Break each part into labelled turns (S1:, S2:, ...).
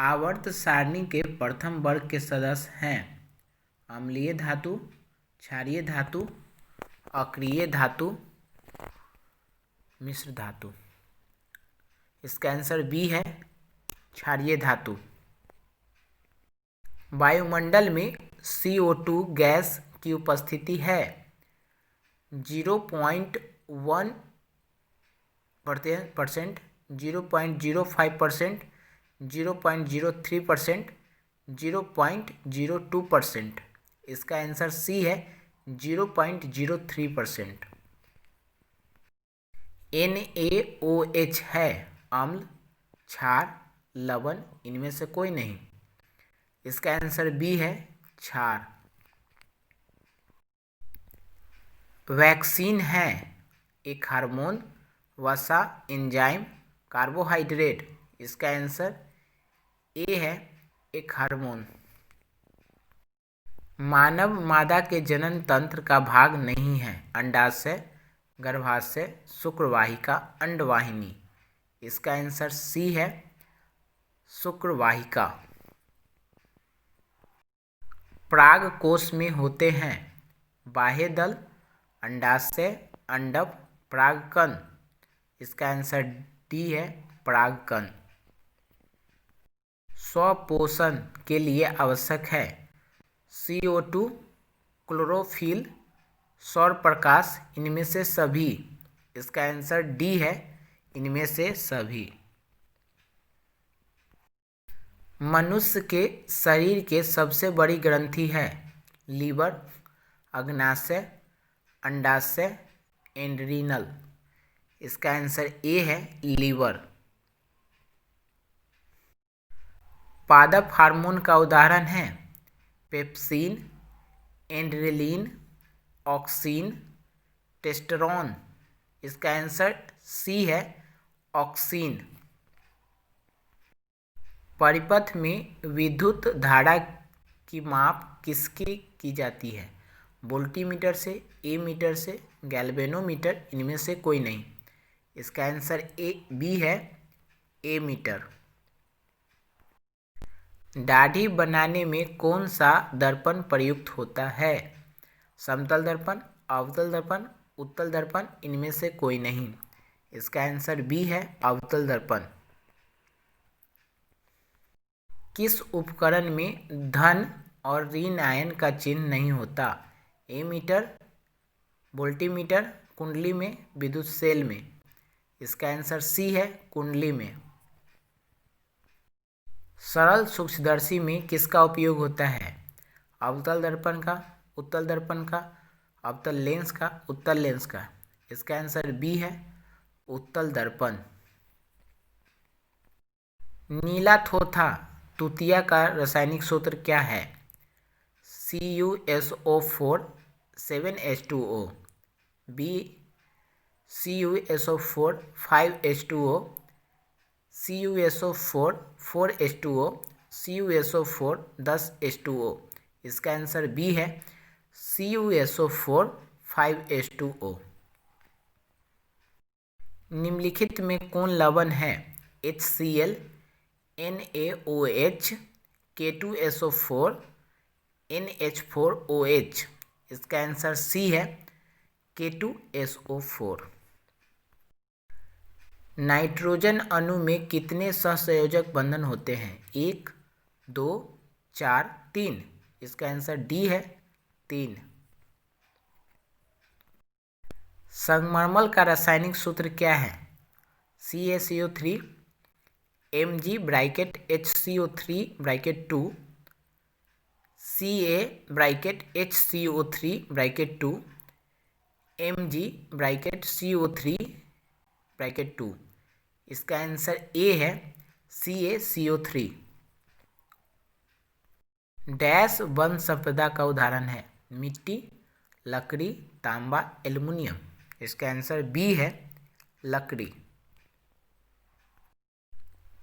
S1: आवर्त सारणी के प्रथम वर्ग के सदस्य हैं अम्लीय धातु, क्षारीय धातु, अक्रिय धातु, मिश्र धातु। इसका आंसर बी है क्षारीय धातु। वायुमंडल में CO2 गैस की उपस्थिति है 0.1%, 0.05%, 0.03%, 0.02%। इसका आंसर सी है 0.03%। NaOH है अम्ल, क्षार, लवण, इनमें से कोई नहीं। इसका आंसर बी है क्षार। वैक्सीन है एक हार्मोन, वसा, एंजाइम, कार्बोहाइड्रेट। इसका आंसर ए है एक हार्मोन। मानव मादा के जनन तंत्र का भाग नहीं है अंडाशय, गर्भाशय, शुक्रवाहिका, अंडवाहिनी। इसका आंसर सी है शुक्रवाहिका। पराग कोश में होते हैं बाह्य दल, अंडाशय, अंडक, परागकण। इसका आंसर डी है परागकण। स्वपोषण के लिए आवश्यक है CO2, क्लोरोफिल, सौर प्रकाश, इनमें से सभी। इसका आंसर डी है इनमें से सभी। मनुष्य के शरीर के सबसे बड़ी ग्रंथि है लीवर, अग्नाशय, अंडाशय, एड्रीनल। इसका आंसर ए है लीवर। पादप हार्मोन का उदाहरण है पेप्सिन, एड्रेलिन, ऑक्सिन, टेस्टोस्टेरोन। इसका आंसर सी है ऑक्सिन। परिपथ में विद्युत धारा की माप किसकी की जाती है वोल्टीमीटर से, एमीटर से, गैल्वेनोमीटर, इनमें से कोई नहीं। इसका आंसर बी है एमीटर। दाढ़ी बनाने में कौन सा दर्पण प्रयुक्त होता है समतल दर्पण, अवतल दर्पण, उत्तल दर्पण, इनमें से कोई नहीं। इसका आंसर बी है अवतल दर्पण। किस उपकरण में धन और ऋण आयन का चिन्ह नहीं होता एमीटर, वोल्टीमीटर, कुंडली में, विद्युत सेल में। इसका आंसर सी है कुंडली में। सरल सूक्ष्मदर्शी में किसका उपयोग होता है अवतल दर्पण का, उत्तल दर्पण का, अवतल लेंस का, उत्तल लेंस का। इसका आंसर बी है उत्तल दर्पण। नीला थोथा तूतिया का रासायनिक सूत्र क्या है CuSO4 7H2O, B CuSO4 5H2O, CuSO4 4H2O, CuSO4 10H2O। इसका आंसर बी है CuSO4 5H2O। निम्नलिखित में कौन लवण है HCl, NaOH, K2SO4, NH4OH। इसका आंसर सी है K2SO4। नाइट्रोजन अणु में कितने सहसंयोजक बंधन होते हैं 1, 2, 4, 3। इसका आंसर डी है 3। संगमरमर का रासायनिक सूत्र क्या है CaCO3, Mg bracket HCO3 bracket 2, Ca bracket HCO3 bracket 2, Mg bracket CO3 bracket 2। इसका आंसर ए है CaCO3। डैश वन संपदा का उदाहरण है मिट्टी, लकड़ी, तांबा, एल्युमिनियम। इसका आंसर बी है लकड़ी।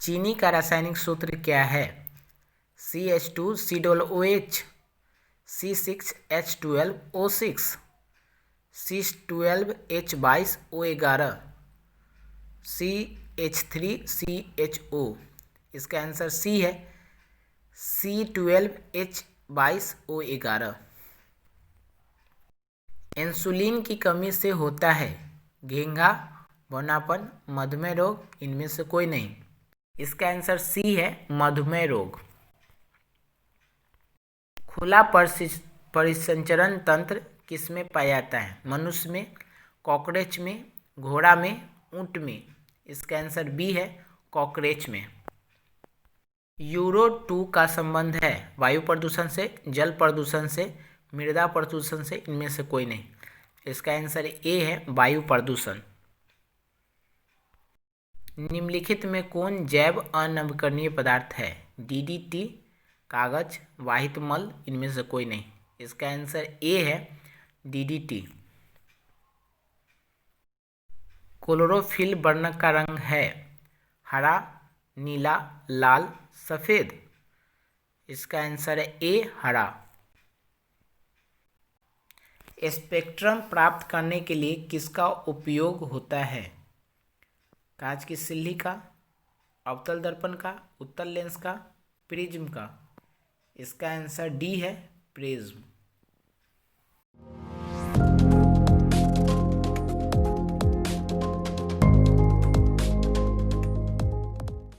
S1: चीनी का रासायनिक सूत्र क्या है CH2COOH, C6H12O6, C12H22O11, CH3CHO। इसका आंसर सी है, C12H22O11। इंसुलिन की कमी से होता है घेंघा, बौनापन, मधुमेह रोग, इनमें से कोई नहीं। इसका आंसर सी है, मधुमेह रोग। खुला परिसंचरण तंत्र किसमें पाया जाता है? मनुष्य में, कॉकरोच में, घोड़ा में, ऊंट में। इसका आंसर बी है, कॉकरोच में। यूरो 2 का संबंध है वायु प्रदूषण से, जल प्रदूषण से, मृदा प्रदूषण से, इनमें से कोई नहीं। इसका आंसर ए है, वायु प्रदूषण। निम्नलिखित में कौन जैव अनवीकरणीय पदार्थ है? DDT, कागज, वाहित मल, इनमें से कोई नहीं। इसका आंसर ए है, DDT। क्लोरोफिल वर्णक का रंग है हरा, नीला, लाल, सफेद। इसका आंसर है ए, हरा। स्पेक्ट्रम प्राप्त करने के लिए किसका उपयोग होता है? कांच की सिल्ली का, अवतल दर्पण का, उत्तल लेंस का, प्रिज्म का। इसका आंसर डी है, प्रिज्म।